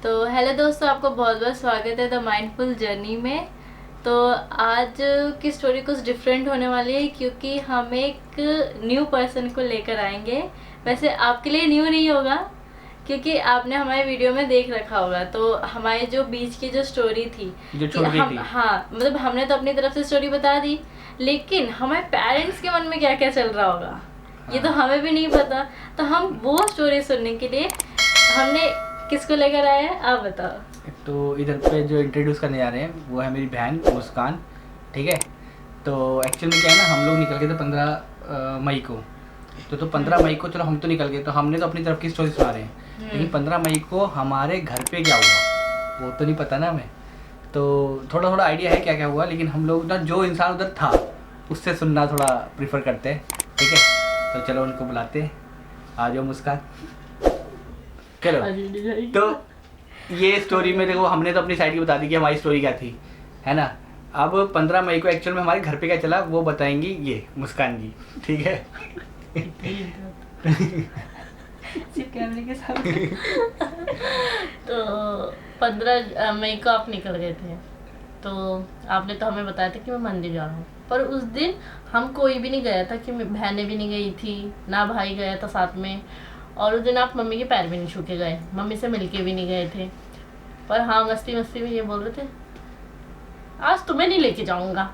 तो हेलो दोस्तों, आपको बहुत बहुत स्वागत है द माइंडफुल जर्नी में। तो आज की स्टोरी कुछ डिफरेंट होने वाली है क्योंकि हम एक न्यू पर्सन को लेकर आएंगे। वैसे आपके लिए न्यू नहीं होगा क्योंकि आपने हमारे वीडियो में देख रखा होगा। तो हमारी जो बीच की जो स्टोरी थी जो छूट गई थी। हाँ, मतलब हमने तो अपनी तरफ से स्टोरी बता दी, लेकिन हमारे पेरेंट्स के मन में क्या क्या चल रहा होगा ये तो हमें भी नहीं पता। तो हम वो स्टोरी सुनने के लिए हमने किसको लेकर आए हैं, आप बताओ। तो इधर पे जो इंट्रोड्यूस करने जा रहे हैं वो है मेरी बहन मुस्कान, ठीक है। तो एक्चुअल में क्या है ना, हम लोग निकल गए थे 15 मई को। तो 15 मई को चलो हम तो निकल गए, तो हमने तो अपनी तरफ की स्टोरी सुना रहे हैं, लेकिन 15 मई को हमारे घर पे क्या हुआ वो तो नहीं पता ना हमें। तो थोड़ा थोड़ा आइडिया है क्या क्या हुआ, लेकिन हम लोग ना जो इंसान उधर था उससे सुनना थोड़ा प्रीफर करते हैं, ठीक है। तो चलो उनको बुलाते हैं, आ जाओ मुस्कान। चलो, तो ये स्टोरी में देखो हमने तो अपनी साइड की बता दी कि हमारी स्टोरी क्या थी, है ना। अब 15 मई को एक्चुअल में हमारे घर पे क्या चला वो बताएंगी ये मुस्कान जी, ठीक है। कैमरे के सामने। तो 15 मई को आप निकल गए थे, तो आपने तो हमें बताया था कि मैं मंदिर जा रहा हूँ, पर उस दिन हम कोई भी नहीं गया था, कि बहनें भी नहीं गई थी ना भाई गया था साथ में। और उस दिन आप मम्मी के पैर भी नहीं छू के गए, मम्मी से मिलके भी नहीं गए थे। पर हाँ, मस्ती मस्ती में ये बोल रहे थे आज तुम्हें नहीं लेके जाऊंगा,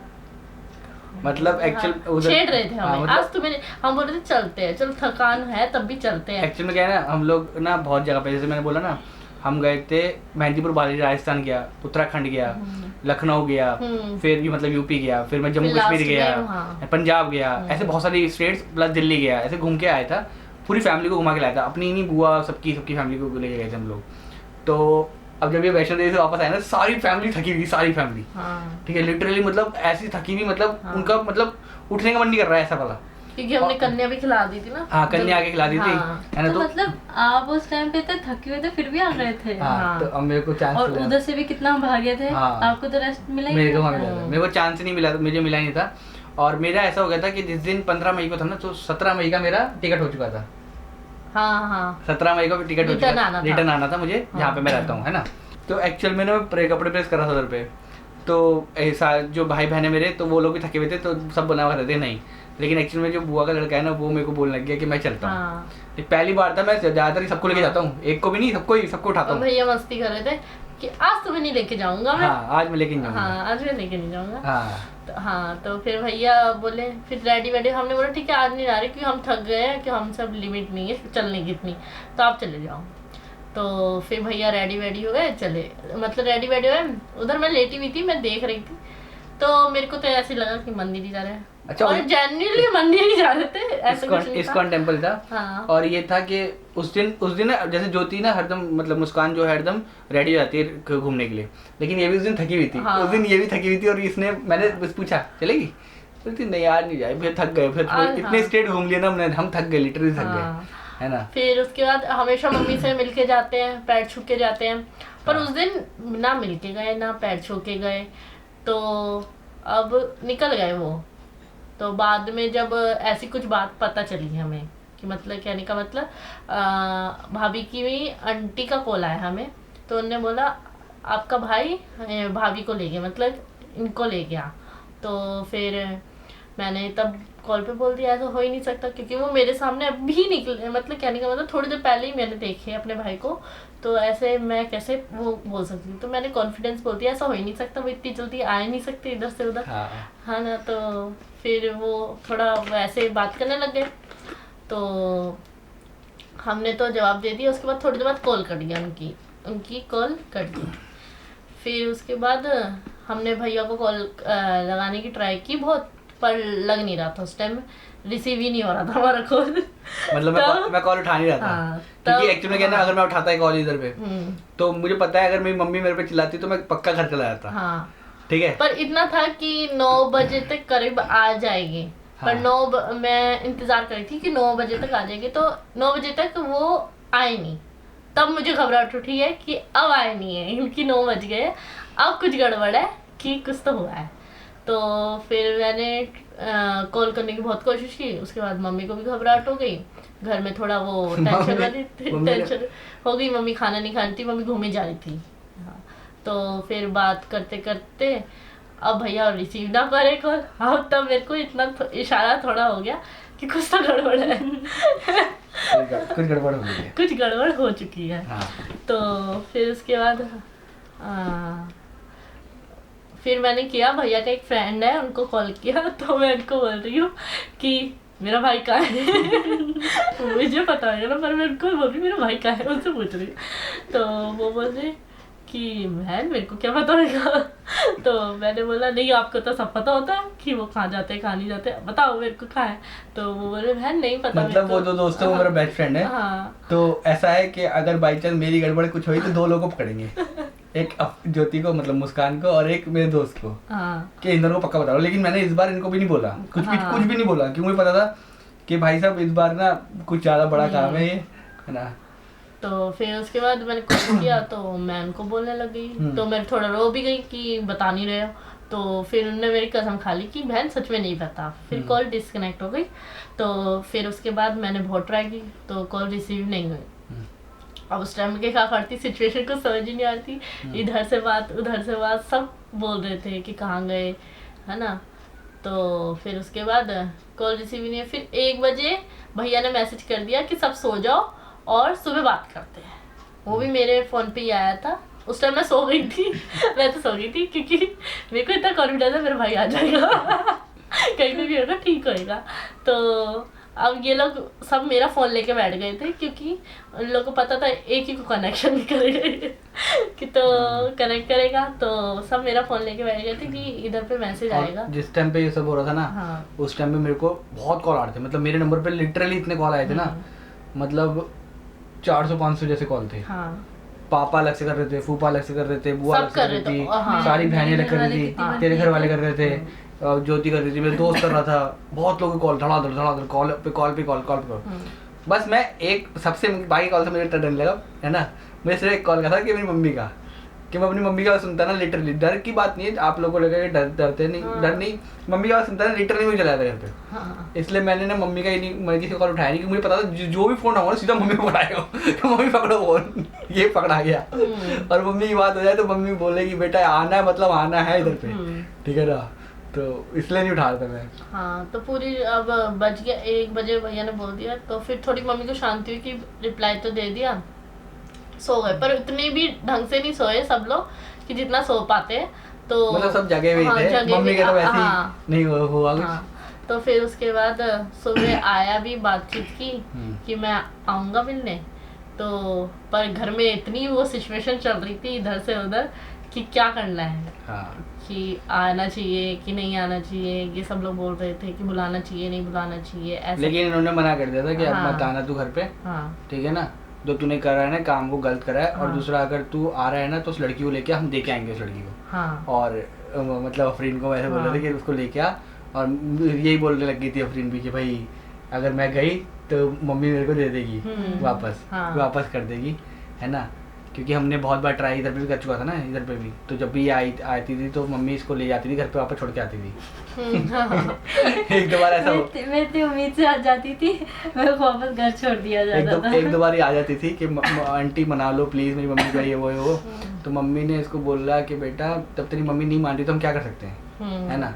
मतलब एक्चुअल हाँ, छेड़ रहे थे हमें। मतलब, आज तुम्हें हम बोल रहे थे चलते हैं, चलो थकान है तब भी चलते हैं। एक्चुअल में क्या है ना, हम लोग ना बहुत जगह पे, जैसे मैंने बोला ना, हम गए थे मेहंदीपुर वाली, राजस्थान गया, उत्तराखंड गया, लखनऊ गया, फिर भी मतलब यूपी गया, फिर मैं जम्मू कश्मीर गया, पंजाब गया, ऐसे बहुत सारी स्टेट्स प्लस दिल्ली गया, ऐसे घूम के आया था। पूरी फैमिली को घुमा के लाया था, अपनी नहीं बुआ सबकी फैमिली को लेके गए थे हम लोग। तो अब जब ये वैष्णो देवी से वापस आए ना, सारी फैमिली थकी हुई, सारी फैमिली, ठीक है, लिटरली मतलब ऐसी थकी हुई, मतलब उनका मतलब उठने का मन नहीं कर रहा है ऐसा वाला, क्योंकि हमने कन्या भी खिला दी थी ना। हाँ, कन्या आके खिला दी थी, है ना। तो मतलब आप उस टाइम पे तो थके हुए थे फिर भी आ गए थे। हाँ, तो अब मेरे को चांस, और उधर से भी कितना भागे थे। आपको तो रेस्ट मिला ही मेरे को चांस ही नहीं मिला, मुझे मिला ही नहीं था। और मेरा ऐसा हो गया था कि जिस दिन 15 मई को था ना, तो 17 मई का मेरा टिकट हो चुका था। हाँ, 17 मई को भी टिकट हो चुका था, रिटर्न आना था मुझे जहाँ पे मैं रहता हूँ, है ना। तो एक्चुअल में ना कपड़े प्रेस कर रहा था उधर पे, तो ऐसा जो भाई बहन है मेरे, तो वो लोग भी थके हुए थे, तो सब बना हुआ रहते नहीं। लेकिन एक्चुअल में जो बुआ का लड़का है ना, वो मेरे को बोलने लग गया कि मैं चलता हूँ। पहली बार था, मैं ज्यादातर सबको लेके जाता हूँ, एक को भी नहीं, सबको उठाता हूँ। भैया मस्ती कर रहे थे कि आज तुम्हें नहीं लेके जाऊंगा मैं। हाँ, आज मैं लेके नहीं जाऊंगा। हाँ, आज मैं लेके नहीं जाऊंगा। हाँ, तो फिर भैया बोले, फिर रेडी, हमने बोला ठीक है आज नहीं जा रहे क्योंकि हम थक गए हैं, कि हम सब लिमिट नहीं है चलने की इतनी, तो आप चले जाओ। तो फिर भैया रेडी हो गए, चले, मतलब रेडी हो गए। उधर मैं लेटी हुई थी, मैं देख रही थी, तो मेरे को तो ऐसे लगा कि मंदिर ही जा रहे हैं। अच्छा, और जेन्युइनली मंदिर ही जा रहे थे, ऐसा कुछ नहीं था। इस्कॉन टेम्पल था। हाँ। और ये था कि उस दिन ना, जैसे ज्योति ना हरदम, मतलब मुस्कान जो है हरदम रेडी हो जाती है घूमने के लिए, लेकिन ये भी उस दिन थकी हुई थी। हाँ। उस दिन ये भी थकी हुई थी, और मैंने बस पूछा चलेगी, बोलती नहीं यार नहीं जाए, फिर थक गए, फिर इतने स्टेट घूम लिए ना हम थक गए, लिटरली थक गए, है ना। फिर उसके बाद हमेशा मम्मी से मिलके जाते हैं, पैर छू के जाते हैं, पर उस दिन ना मिलके गए ना पैर छू के गए, तो अब निकल गए वो। तो बाद में जब ऐसी कुछ बात पता चली हमें कि मतलब कहने का मतलब भाभी की भी आंटी का कॉल आया हमें, तो उन्होंने बोला आपका भाई भाभी को ले गया, मतलब इनको ले गया। तो फिर मैंने तब कॉल पे बोल दिया ऐसा हो ही नहीं सकता, क्योंकि वो मेरे सामने अभी निकले, मतलब कहने का मतलब थोड़ी देर पहले ही मैंने देखे अपने भाई को, तो ऐसे मैं कैसे वो बोल सकती हूँ। तो मैंने कॉन्फिडेंस बोल दिया ऐसा हो ही नहीं सकता, वो इतनी जल्दी आ ही नहीं सकते इधर से उधर। हाँ ना। तो फिर वो थोड़ा वैसे बात करने लग गए, तो हमने तो जवाब दे दिया। उसके बाद थोड़ी देर बाद कॉल कट गया, उनकी कॉल कट गई। फिर उसके बाद हमने भैया को कॉल लगाने की ट्राई की बहुत, पर लग नहीं रहा था, उस टाइम रिसीव ही नहीं हो रहा था हमारा कॉल। मतलब मैं कॉल उठा नहीं रहा था, क्योंकि एक्चुअली क्या ना, अगर मैं उठाता है कॉल इधर पे, तो मुझे पता है अगर मेरी मम्मी मेरे पे चिल्लाती तो मैं पक्का घर चला जाता। हाँ, ठीक है। पर इतना था कि 9 बजे तक करीब आ जाएगी। हाँ। पर मैं इंतजार कर रही थी कि 9 बजे तक आ जाएगी, तो 9 बजे तक वो आए नहीं। तब मुझे घबराहट उठी है कि अब आए नहीं है, क्योंकि 9 बज गए, अब कुछ गड़बड़ है, कि कुछ तो हुआ है। तो फिर मैंने कॉल करने की बहुत कोशिश की, उसके बाद मम्मी को भी घबराहट हो गई। घर में थोड़ा वो टेंशन वाली मम्मी ने- टेंशन हो गई, मम्मी खाना नहीं खा रही थी, मम्मी घूमने जा रही थी। हाँ, तो फिर बात करते करते अब भैया रिसीव ना करे कॉल, अब तब मेरे को इतना इशारा थोड़ा हो गया कि कुछ तो गड़बड़ है। कुछ गड़बड़ हो गई है। कुछ गड़बड़ हो चुकी है। हाँ तो फिर उसके बाद फिर मैंने किया, भैया का एक फ्रेंड है उनको कॉल किया, तो मैं उनको बोल रही हूँ कि मेरा भाई कहाँ है। मुझे पता है ना, पर मैं उनको बोल रही हूँ मेरा भाई कहाँ है, उनसे पूछ रही हूँ। तो वो बोल रहे कि बहन मेरे को क्या पता होगा। तो मैंने बोला नहीं, आपको तो सब पता होता है कि वो कहाँ जाते हैं कहाँ नहीं जाते, बताओ मेरे को कहाँ है। तो वो बोले बहन नहीं पता मेरे मतलब को। वो दो दोस्त है वो मेरा बेस्ट फ्रेंड है। हाँ तो ऐसा है कि अगर बाई चांस मेरी गड़बड़ कुछ हुई तो दो लोगों को पकड़ेंगे, एक ज्योति को मतलब मुस्कान को और एक मेरे दोस्त को, हाँ कि इन दोनों को पक्का बता रहा हूँ। लेकिन मैंने इस बार इनको भी नहीं बोला, कुछ भी नहीं बोला, क्योंकि मुझे पता था कि भाई साहब इस बार ना कुछ ज्यादा बड़ा काम है ये, है ना। तो फिर उसके बाद मैंने कॉल किया तो मैं उनको बोलने लग गई, तो मैं थोड़ा रो भी गई कि बता नहीं रहे हो। तो फिर उन्होंने मेरी कसम खा ली कि बहन सच में नहीं पता। फिर कॉल डिस्कनेक्ट हो गई। तो फिर उसके बाद मैंने बहुत ट्राई की तो कॉल रिसीव नहीं हुई। अब उस टाइम के क्या करती, सिचुएशन को समझ ही नहीं आ रही थी, इधर से बात उधर से बात, सब बोल रहे थे कि कहाँ गए, है ना। तो फिर उसके बाद कॉल रिसीव नहीं है। फिर 1 बजे भैया ने मैसेज कर दिया कि सब सो जाओ और सुबह बात करते हैं। वो भी मेरे फ़ोन पे ही आया था। उस टाइम मैं सो गई थी। मैं तो सो गई थी क्योंकि मेरे को इतना कॉन्फिडेंस है मेरा भाई आ जाएगा। कहीं पे भी होगा ठीक होएगा। तो अब ये लोग सब मेरा फ़ोन लेके बैठ गए थे क्योंकि उन लोगों को पता था एक ही को कनेक्शन करेगा कि तो कनेक्ट करेगा। तो सब मेरा फ़ोन लेके बैठ गए थे कि इधर पे मैसेज आएगा। जिस टाइम पे ये सब हो रहा था ना, हाँ उस टाइम पे मेरे को बहुत कॉल आ रहे थे। मतलब मेरे नंबर पे लिटरली इतने कॉल आए थे ना, मतलब 400-500 जैसे कॉल थे। हाँ पापा अलग से कर रहे थे, फूफा अलग से कर रहे थे, बुआ सब अलग से कर कर रही रहे थे। थी, हाँ। सारी बहनें अलग कर रही थी, हाँ। तेरे घर वाले कर रहे थे, ज्योति कर रही थी, मेरे दोस्त कर रहा था, बहुत लोगों को कॉल धड़ाधड़ कॉल पे कॉल। बस मैं एक सबसे बाकी कॉल से मुझे डर नहीं लगा, है ना। मुझे सिर्फ एक कॉल का था कि मेरी मम्मी का, कि मैं अपनी मम्मी का सुनता ना, लिटरली डर की बात नहीं है, आप लोगों को लगेगा डरते नहीं, डर नहीं, मम्मी का सुनता ना लिटरली मुझे चला था घर पे। हाँ। इसलिए मैंने ना मम्मी का ही नहीं, मैं किसी कॉल उठाया नहीं, क्योंकि मुझे पता था जो भी फोन आऊंगा सीधा मम्मी को उठाएगा। तो मम्मी पकड़ो फोन, ये पकड़ा गया। और मम्मी की बात हो जाए तो मम्मी बोलेगी बेटा आना है, मतलब आना है इधर पे, ठीक है ना। तो इसलिए नहीं उठा रहा था मैं। हाँ तो पूरी अब बज गया 1 बजे भैया ने बोल दिया। तो फिर थोड़ी मम्मी को शांति हुई कि रिप्लाई तो दे दिया, सो गए। पर उतने भी ढंग से नहीं सोए सब लोग कि जितना सो पाते हैं। तो मतलब सब जगह हुए हाँ, थे, जगे मम्मी हुए, के तो वैसे ही हाँ, नहीं हुआ कुछ। हाँ। तो फिर उसके बाद सुबह आया भी, बातचीत की कि मैं आऊँगा मिलने। तो पर घर में इतनी वो सिचुएशन चल रही थी इधर से उधर कि क्या करना है, हाँ। कि आना चाहिए कि नहीं आना चाहिए। ये सब लोग बोल रहे थे कि बुलाना चाहिए नहीं बुलाना चाहिए ऐसे। लेकिन इन्होंने मना कर दिया था कि अब हाँ। मत आना तू घर पे, हाँ ठीक है ना। जो तूने करा है ना काम वो गलत करा है, और हाँ। दूसरा अगर तू आ रहा है ना तो उस लड़की को लेके हम देके आएंगे उस लड़की को। हाँ और मतलब अफरीन को वैसे बोल रहे थे कि उसको लेके आ, और यही बोलने लग गई थी अफरीन भी कि भाई अगर मैं गई तो मम्मी मेरे को दे देगी वापस, हाँ। वापस कर देगी, है ना। क्योंकि हमने बहुत बार ट्राई इधर पे भी कर चुका था ना, इधर पे भी। तो जब भी आती थी तो मम्मी इसको ले जाती थी घर पे, वापस छोड़ के आती थी। एक दो बार ऐसा मैं इतनी उम्मीद से आ जाती थी, मेरे को वापस घर छोड़ दिया जाता था। एक दो बार ही आ जाती थी कि आंटी मना लो प्लीज मेरी मम्मी का ये वो। तो मम्मी ने इसको बोला कि बेटा तब तेरी मम्मी नहीं मान रही तो हम क्या कर सकते हैं, है ना।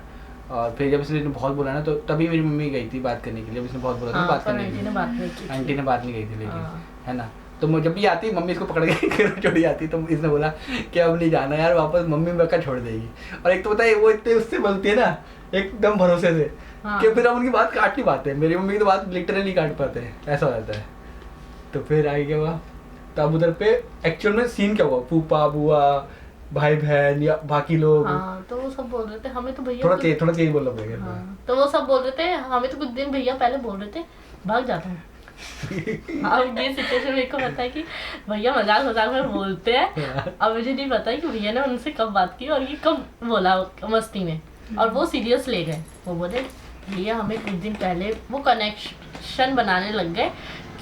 और फिर जब इसने बहुत बोला ना तो तभी मेरी मम्मी गई थी बात करने के लिए। जब इसने बहुत बोला था बात करने के लिए, आंटी ने बात नहीं कही थी लेकिन, है ना। तो जब भी आती मम्मी इसको पकड़ के छोड़ी जाती, तो इसने बोला कि अब नहीं जाना यार वापस, मम्मी मेरे छोड़ देगी। और एक तो पता है वो इतने उससे बोलती है ना एकदम भरोसे से, कि फिर हम उनकी बात काट नहीं पाते। मेरी मम्मी की तो बात लिटरली काट पाते हैं, ऐसा हो जाता है। तो फिर आगे क्या हुआ, तब उधर पे एक्चुअल में सीन क्या हुआ, फूफा बुआ भाई बहन या बाकी लोग, हाँ, तो वो सब बोल रहे थे हमें तो भैया थोड़ा तेज बोलना पड़ेगा। हाँ, तो वो सब बोल रहे थे हमें तो कुछ दिन भैया पहले बोल रहे थे भाग जाता हूँ। अब ये सिचुएशन मेरे को पता है कि भैया मजाक में बोलते हैं। अब मुझे नहीं पता है कि भैया ने उनसे कब बात की और ये कब बोला मस्ती में, और वो सीरियस ले गए। वो बोले भैया हमें कुछ दिन पहले वो कनेक्शन बनाने लग गए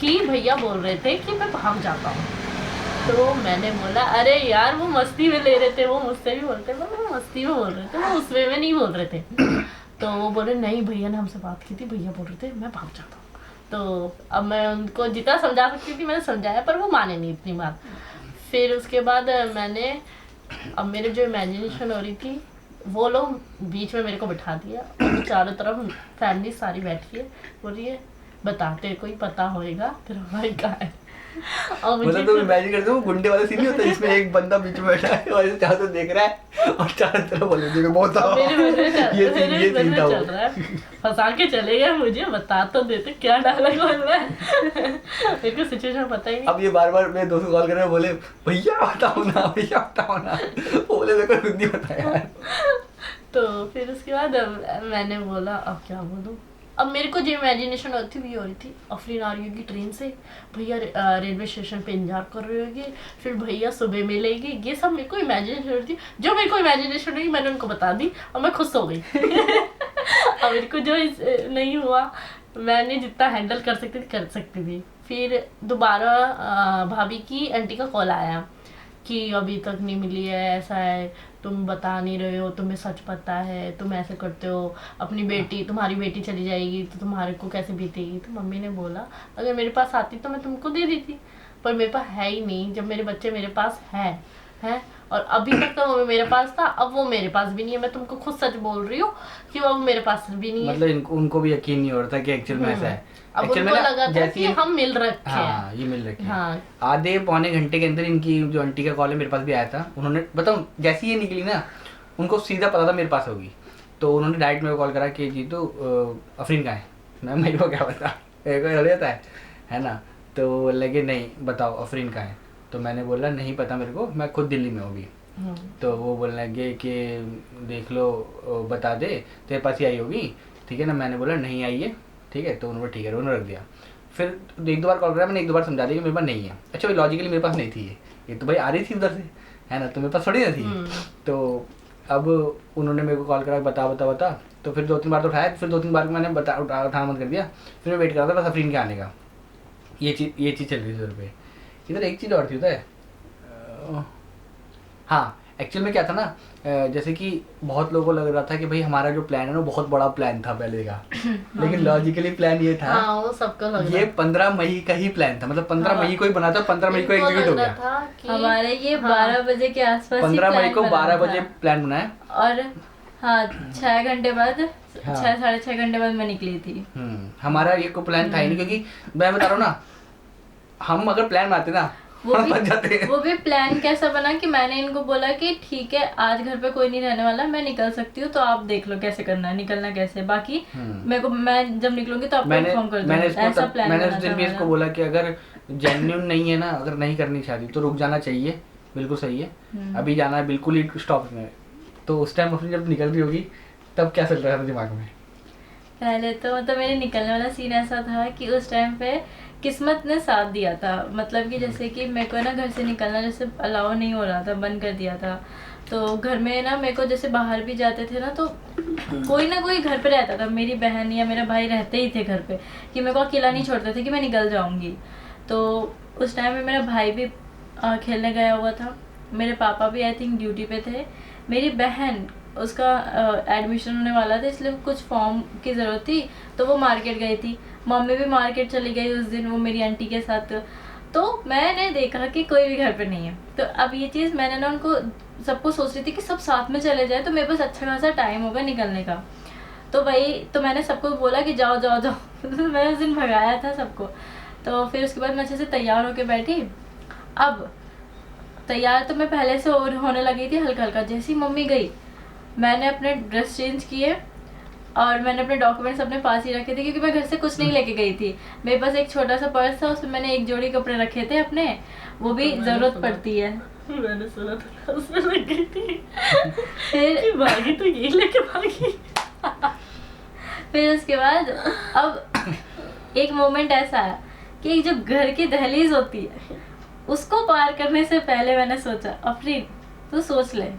कि भैया बोल रहे थे कि मैं भाग जाता हूँ। तो मैंने बोला अरे यार वो मस्ती में ले रहे थे, वो मुझसे भी बोलते हैं वो मस्ती में बोल रहे थे, वो उसमें नहीं बोल रहे थे। तो वो बोले नहीं भैया ने हमसे बात की थी, भैया बोल रहे थे मैं भाग जाता हूँ। तो अब मैं उनको जितना समझा सकती थी मैंने समझाया, पर वो माने नहीं इतनी बात। फिर उसके बाद मैंने, अब मेरे जो इमेजिनेशन हो रही थी वो लोग बीच में मेरे को बिठा दिया और चारों तरफ फैमिली सारी बैठी है, बोल रही है बताते कोई पता होएगा तेरा भाई कहाँ है। और मुझे मतलब तुम इमेजिन करते हो गुंडे वाला सीन नहीं होता जिसमें एक बंदा बीच में बैठा है और चारों तरफ देख रहा है और चारों तरफ बोले देखो बहुत मेरे मन में ये सीन था चल रहा है, फंसा के चले गए, मुझे बता तो देते क्या डायलॉग बोल रहा है। मेरे को सिचुएशन पता ही नहीं। अब ये बार मेरे दोस्त को कॉल कर रहे हैं, बोले भैया बताओ ना भैया बताओ ना, बोले मेरे को खुद नहीं पता यार। तो फिर उसके बाद मैंने बोला अब क्या बोलूँ। अब मेरे को जो इमेजिनेशन होती हुई हो रही थी, अफरीन आ रही होगी ट्रेन से, भैया रेलवे स्टेशन पे इंतजार कर रहे होंगे, फिर भैया सुबह मिलेगी, ये सब मेरे को इमेजिनेशन हो रही थी। जो मेरे को इमेजिनेशन हुई मैंने उनको बता दी और मैं खुश हो गई। और मेरे को जो नहीं हुआ, मैंने जितना हैंडल कर सकती थी। फिर दोबारा भाभी की आंटी का कॉल आया कि अभी तक नहीं मिली है, ऐसा है, तुम बता नहीं रहे हो, तुम्हें सच पता है, तुम ऐसे करते हो, अपनी बेटी, तुम्हारी बेटी चली जाएगी तो तुम्हारे को कैसे बीतेगी। तो मम्मी ने बोला अगर मेरे पास आती तो मैं तुमको दे देती, पर मेरे पास है ही नहीं। जब मेरे बच्चे मेरे पास है और अभी तक तो वो मेरे पास था, अब वो मेरे पास भी नहीं है। मैं तुमको खुद सच बोल रही हूँ कि वो मेरे पास भी नहीं है। मतलब उनको भी यकीन नहीं हो रहा था कि एक्चुअल में ऐसा है। अब उनको लगा था कि हम मिल रखे हैं। हाँ, ये मिल रखे हैं। हाँ। आधे पौने घंटे के अंदर इनकी जो आंटी का कॉल है मेरे पास भी आया था। उन्होंने बताऊँ जैसी ये निकली ना, उनको सीधा पता था मेरे पास होगी, तो उन्होंने डायरेक्ट मेरे को कॉल करा कि जी तो अफरीन कहाँ है। मैं मेरे को क्या पता, मेरे को हो जाता है ना। तो लगे नहीं बताओ अफरीन कहाँ है। तो मैंने बोला नहीं पता मेरे को, मैं खुद दिल्ली में हूँ अभी। तो वो बोलने लगे कि देख लो बता दे, तेरे पास ही आई होगी, ठीक है ना। मैंने बोला नहीं आई है, ठीक है। तो उन्होंने ठीक है, उन्होंने रख दिया। फिर एक दो बार कॉल करा, मैंने एक दो बार समझा दिया कि मेरे पास नहीं है। अच्छा भाई लॉजिकली मेरे पास नहीं थी ये तो भाई आ रही थी उधर से, है ना, तो मेरे पास थोड़ी ना थी। तो अब उन्होंने मेरे को कॉल करा बता। तो फिर 2-3 बार तो उठाया, फिर 2-3 बार मैंने उठाना बंद कर दिया। फिर मैं वेट कर रहा था बस अफरीन के आने का। ये चीज़ चल रही थी उधर पे। इधर एक चीज़ और थी होता है। हाँ, एक्चुअल में क्या था ना, जैसे कि बहुत लोगों को लग रहा था कि भाई हमारा जो प्लान है ना बहुत बड़ा प्लान था पहले का। लेकिन लॉजिकली प्लान ये था, हाँ, वो सबको लग रहा ये 15 मई का ही प्लान था। मतलब 15 मई को ही बना था, 15 मई को एग्जीक्यूट हो गया। हमारे ये 12 बजे के आसपास 15 मई को 12 बजे प्लान बनाया और हाँ 6 घंटे बाद 6-6.5 घंटे बाद मैं निकली थी। हमारा ये को प्लान था ही नहीं, क्योंकि मैं बता रहा हूँ ना, हम अगर प्लान बनाते ना वो भी प्लान कैसा बना कि मैंने इनको बोला कि ठीक है आज घर पे कोई नहीं रहने वाला, मैं निकल सकती हूँ, तो आप देख लो कैसे करना है, निकलना कैसे, बाकी मैं जब निकलूंगी तो आपको इन्फॉर्म कर दूंगी। ऐसा प्लान मैंने उस दिन भी इसको बोला कि अगर जेन्युइन नहीं है ना, अगर नहीं करनी शादी तो रुक जाना चाहिए, बिल्कुल सही है, अभी जाना है बिल्कुल ही स्टॉप में। तो उस टाइम अपनी जब निकल रही होगी तब क्या चल रहा था दिमाग में? पहले तो मतलब मेरे निकलने वाला सीन ऐसा था कि उस टाइम पे किस्मत ने साथ दिया था। मतलब कि जैसे कि मेरे को ना घर से निकलना जैसे अलाउ नहीं हो रहा था, बंद कर दिया था। तो घर में ना मेरे को जैसे बाहर भी जाते थे ना तो कोई ना कोई घर पे रहता था, मेरी बहन या मेरा भाई रहते ही थे घर पे, कि मेरे को अकेला नहीं छोड़ते थे कि मैं निकल जाऊंगी। तो उस टाइम में मेरा भाई भी खेलने गया हुआ था, मेरे पापा भी आई थिंक ड्यूटी पे थे, मेरी बहन उसका एडमिशन होने वाला था इसलिए कुछ फॉर्म की ज़रूरत थी तो वो मार्केट गई थी, मम्मी भी मार्केट चली गई उस दिन वो मेरी आंटी के साथ। तो मैंने देखा कि कोई भी घर पे नहीं है। तो अब ये चीज़ मैंने ना उनको सबको सोच रही थी कि सब साथ में चले जाए तो मेरे पास अच्छा खासा टाइम होगा निकलने का। तो भाई तो मैंने सबको बोला कि जाओ जाओ जाओ। मैंने उस दिन भगाया था सबको। तो फिर उसके बाद मैं अच्छे से तैयार होके बैठी। अब तैयार तो मैं पहले से होने लगी थी हल्का हल्का। जैसे ही मम्मी गई मैंने अपने ड्रेस चेंज किए और मैंने अपने डॉक्यूमेंट्स अपने पास ही रखे थे क्योंकि मैं घर से कुछ नहीं लेके गई थी। मेरे पास एक छोटा सा पर्स था, उसमें मैंने एक जोड़ी कपड़े रखे थे अपने, वो भी ज़रूरत पड़ती है। मैंने सुना था उसमें लग गई थी फिर भागी तो यही लेके भागी। फिर उसके बाद अब एक मोमेंट ऐसा है कि जो घर की दहलीज होती है उसको पार करने से पहले मैंने सोचा अफरीन तू सोच ले,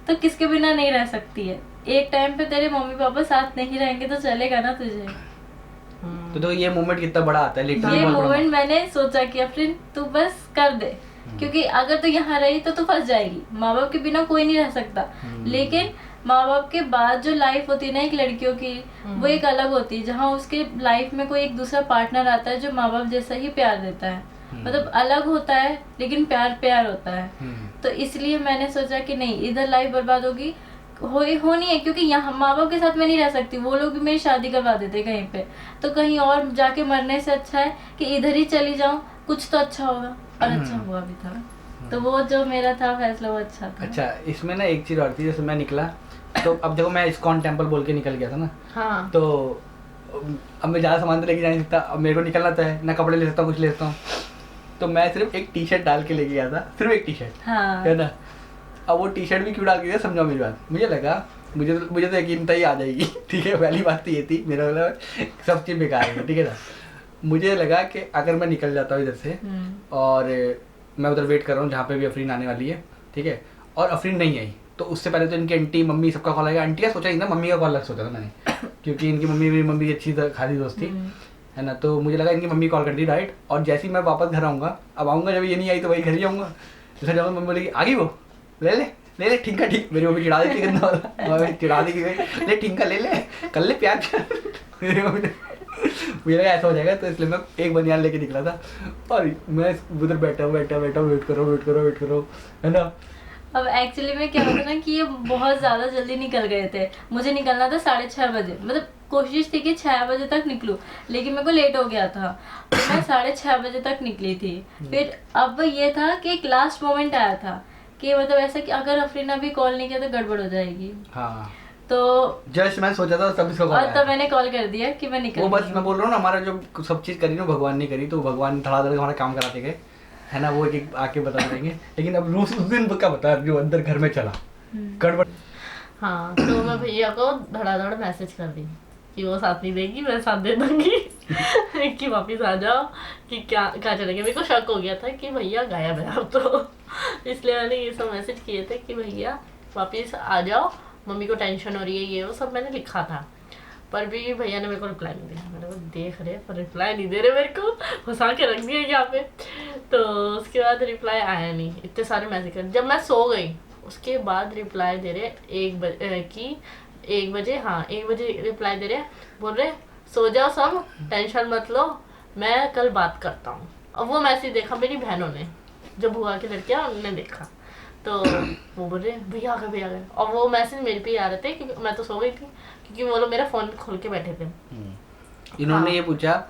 तो किसके बिना नहीं रह सकती है। एक टाइम पे तेरे मम्मी पापा साथ नहीं रहेंगे तो चलेगा ना तुझे। तो ये मोमेंट कितना बड़ा आता है। ये मोमेंट मैंने सोचा कि अफरीन तू बस कर दे, क्योंकि अगर तो यहाँ रही तो फंस जाएगी, माँ बाप के बिना कोई नहीं रह सकता। लेकिन माँ बाप के बाद जो लाइफ होती है ना एक लड़कियों की, वो एक अलग होती है, जहाँ उसके लाइफ में कोई एक दूसरा पार्टनर आता है जो माँ बाप जैसा ही प्यार देता है। मतलब अलग होता है लेकिन प्यार प्यार होता है। तो इसलिए मैंने सोचा कि नहीं, इधर लाइफ बर्बाद होगी होनी है, क्योंकि यहाँ माँ बाप के साथ मैं नहीं रह सकती, वो लोग भी मेरी शादी करवा देते कहीं पे, तो कहीं और जाके मरने से अच्छा है कि इधर ही चली जाऊँ, कुछ तो अच्छा होगा। और अच्छा हुआ भी था। तो वो जो मेरा था फैसला वो अच्छा था। अच्छा, इसमें ना एक चीज़ और थी, जैसे मैं निकला तो अब देखो मैं इस्कॉन टेम्पल बोल के निकल गया था ना। हाँ। तो अब मैं ज़्यादा सामान तो लेके जा नहीं सकता, अब मेरे को निकलना तो है ना, कपड़े ले सकता हूँ कुछ ले सकता हूँ, तो मैं सिर्फ एक टी शर्ट डाल के लेके गया था, सिर्फ एक टी शर्ट। हाँ। है ना। अब वो टी शर्ट भी क्यों डाल के गया समझाओ मेरी बात। मुझे लगा मुझे तो यकीन था ही आ जाएगी, ठीक है, पहली बात तो ये थी, मेरा मतलब सब चीज़ बेकार है, ठीक है ना। मुझे लगा कि अगर मैं निकल जाता हूँ इधर से और मैं उधर वेट कर रहा हूँ जहाँ पे भी अफरीन आने वाली है, ठीक है, और अफरीन नहीं आई तो उससे पहले तो इनकी आंटी मम्मी सबका कॉल आएगा। आंटी का सोचा ही ना, मम्मी का कॉल लग सोचा था मैंने, क्योंकि इनकी मम्मी मेरी मम्मी की अच्छी खासी दोस्त थी, है ना। तो मुझे लगा इनकी मम्मी कॉल कर दी डायरेक्ट, और जैसे ही मैं वापस घर आऊँगा, अब आऊँगा जब ये नहीं आई तो वही घर ही आऊँगा, तो घर जाऊँगा, मम्मी बोलेगी आ गई वो, ले ले ठीक है, ठीक। मेरी मम्मी चिढ़ा देती है गंदा वाला, मम्मी चिढ़ा देगी भाई ले ठीक है, ले कर ले प्यार मेरी मम्मी मुझे लगा ऐसा हो जाएगा, तो इसलिए मैं एक बनियान लेके निकला था और मैं उधर बैठा वेट करो, है ना। अब एक्चुअली में क्या होता ना कि ये बहुत ज़्यादा जल्दी निकल गए थे। मुझे निकलना था 6:30 बजे, मतलब कोशिश थी कि 6 बजे तक निकलूं, लेकिन मेरे को लेट हो गया था, तो मैं 6:30 बजे तक निकली थी। फिर अब ये था कि एक लास्ट मोमेंट आया था कि मतलब ऐसा कि अगर अफरीना भी कॉल नहीं किया तो गड़बड़ हो जाएगी। हाँ। तो जस्ट मैं सोचा था तब इसको कॉल और तब मैंने कॉल कर दिया कि मैं निकल वो बस मैं बोल रहा हूँ ना, हमारा जो सब चीज़ करी ना भगवान ने करी, तो भगवान धड़ाधड़ हमारा काम कराते गए, है ना। वो एक आके बता देंगे, लेकिन अब उस दिन का बता जो अंदर घर में चला गड़बड़। हाँ, तो मैं भैया को धड़ाधड़ मैसेज कर दी कि वो साथ नहीं देगी, मैं साथ दे दूंगी कि वापस आ जाओ, कि क्या चलेगा। मेरे को शक हो गया था कि भैया गायब है अब, तो इसलिए मैंने ये सब मैसेज किए थे कि भैया वापस आ जाओ, मम्मी को टेंशन हो रही है, ये वो सब मैंने लिखा था। पर भी भैया ने मेरे को रिप्लाई नहीं दिया। मैंने को देख रहे पर रिप्लाई नहीं दे रहे, मेरे को फंसा के रख दिया यहाँ पे। तो उसके बाद रिप्लाई आया नहीं, इतने सारे मैसेज कर, जब मैं सो गई उसके बाद रिप्लाई दे रहे 1 बजे, हाँ 1 बजे रिप्लाई दे रहे, बोल रहे सो जाओ सब, टेंशन मत लो, मैं कल बात करता हूँ। अब वो मैसेज देखा मेरी बहनों ने, जो बुआ की लड़कियाँ, उन्होंने देखा, तो वो बोल रहे भैया आ गए, और वो मैसेज मेरे पे ही आ रहे थे क्योंकि मैं तो सो गई थी, क्योंकि वो लोग मेरा फोन खोल के बैठे थे। इन्होंने ये पूछा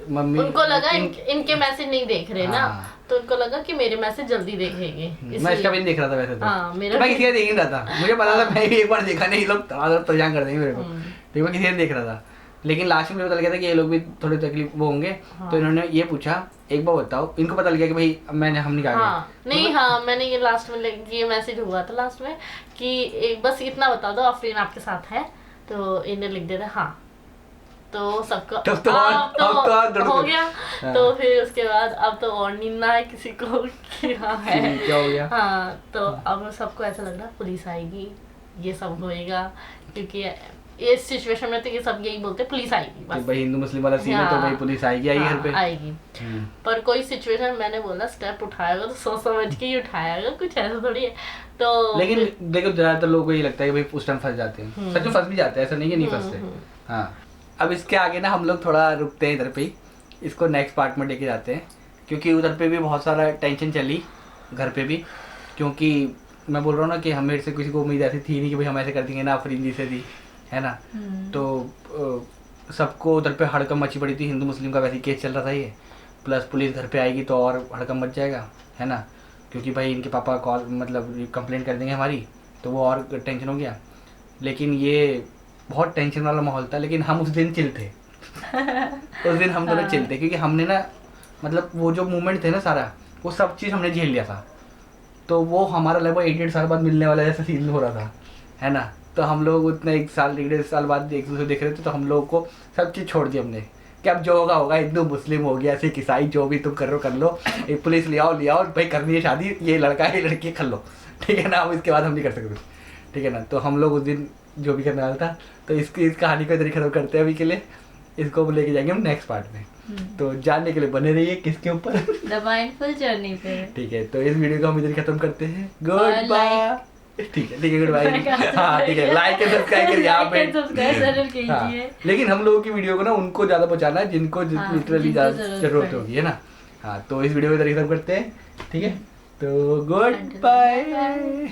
मम्मी, उनको लगा इनके मैसेज नहीं देख रहे ना, तो उनको लगा कि मेरे मैसेज जल्दी देखेंगे। मैं इसका भी नहीं देख रहा था वैसे तो। हाँ, मेरा मैं किसी का देख नहीं रहा था, मुझे पता था मैं भी एक बार देखा नहीं, लोग परेशान कर देंगे मेरे को, लेकिन मैं किसी का देख रहा था। लेकिन लास्ट में मुझे पता लगा था कि ये लोग भी थोड़े तकलीफ वो होंगे। तो इन्होंने ये पूछा एक बार बताओ, इनको पता लग गया कि भाई हम नहीं हाँ, नहीं, हाँ मैंने ये लास्ट में ये मैसेज हुआ था लास्ट में कि बस इतना बता दो अफरीन आपके साथ है, तो इन्हें लिख देता हाँ, तो सबको तो हो गया। तो फिर उसके बाद अब तो और नींदा है किसी को कि हाँ है, क्या हो गया। हाँ, तो अब सबको ऐसा लग रहा पुलिस आएगी, ये सब होएगा, क्योंकि इस सिचुएशन में तो ये सब यही बोलते पुलिस आएगी बस, भाई हिंदू मुस्लिम वाला सीन है तो भाई पुलिस आएगी घर पे आएगी। पर कोई सिचुएशन मैंने बोला स्टेप उठाएगा तो सोच समझ के ही उठाएगा, कुछ ऐसा थोड़ी है। तो लेकिन देखो ज्यादातर लोगों को ये लगता है कि भाई उस टाइम फंस जाते हैं, सच में फंस भी जाते हैं, ऐसा नहीं कि नहीं फंसते। हाँ, अब इसके आगे ना हम लोग थोड़ा रुकते हैं इधर पे ही, इसको नेक्स्ट पार्ट में लेके जाते हैं, क्योंकि उधर पे भी बहुत सारा टेंशन चली घर पे भी, क्योंकि मैं बोल रहा हूँ ना कि हमें से किसी को उम्मीद ऐसी थी नहीं कि भाई हम ऐसे कर देंगे ना, अफरीन जी से थी, है ना। तो सबको उधर पे हड़कम मची पड़ी थी, हिंदू मुस्लिम का वैसे केस चल रहा था ये, प्लस पुलिस घर पे आएगी तो और हड़कम मच जाएगा, है ना, क्योंकि भाई इनके पापा कॉल मतलब कंप्लेंट कर देंगे हमारी, तो वो और टेंशन हो गया। लेकिन ये बहुत टेंशन वाला माहौल था, लेकिन हम उस दिन चिल थे उस दिन हम दोनों चिल थे, क्योंकि हमने ना मतलब वो जो मूवमेंट थे ना सारा, वो सब चीज़ हमने झेल लिया था, तो वो हमारा लगभग 1-1.5 साल बाद मिलने वाला जैसा सीन हो रहा था, है ना। तो हम लोग उतना 1-1.5 साल बाद एक दूसरे देख रहे थे, तो हम लोग को सब चीज़ छोड़ दी हमने कि अब जो होगा होगा, हिंदू मुस्लिम हो गया, सिख ईसाई, जो भी तुम कर रहे हो कर लो, एक पुलिस ले आओ भाई करनी है शादी, ये लड़का है ये लड़की कर लो, ठीक है ना। अब इसके बाद हम नहीं कर सकते, ठीक है ना। तो हम लोग उस दिन जो भी करने वाला था, तो इस कहानी को इधर ही खत्म करते हैं अभी के लिए। इसको हम लेके जाएंगे हम नेक्स्ट पार्ट में। तो जानने के लिए बने रहिए किसके ऊपर, द माइंडफुल जर्नी पे। ठीक है। तो इस वीडियो को हम इधर खत्म करते हैं। गुड और बाय। ठीक है गुड बाय। हाँ ठीक है, लाइक एंड सब्सक्राइब करिए यहाँ पे। सब्सक्राइब जरूर कीजिए। हाँ, लेकिन हम लोगों की वीडियो को ना उनको ज्यादा पहुंचाना है जिनको लिटरली जिनको ज्यादा जरूरत जरूरत पड़े। होगी, है ना। हाँ तो इस वीडियो को इधर खत्म करते हैं, ठीक है। तो गुड बाय।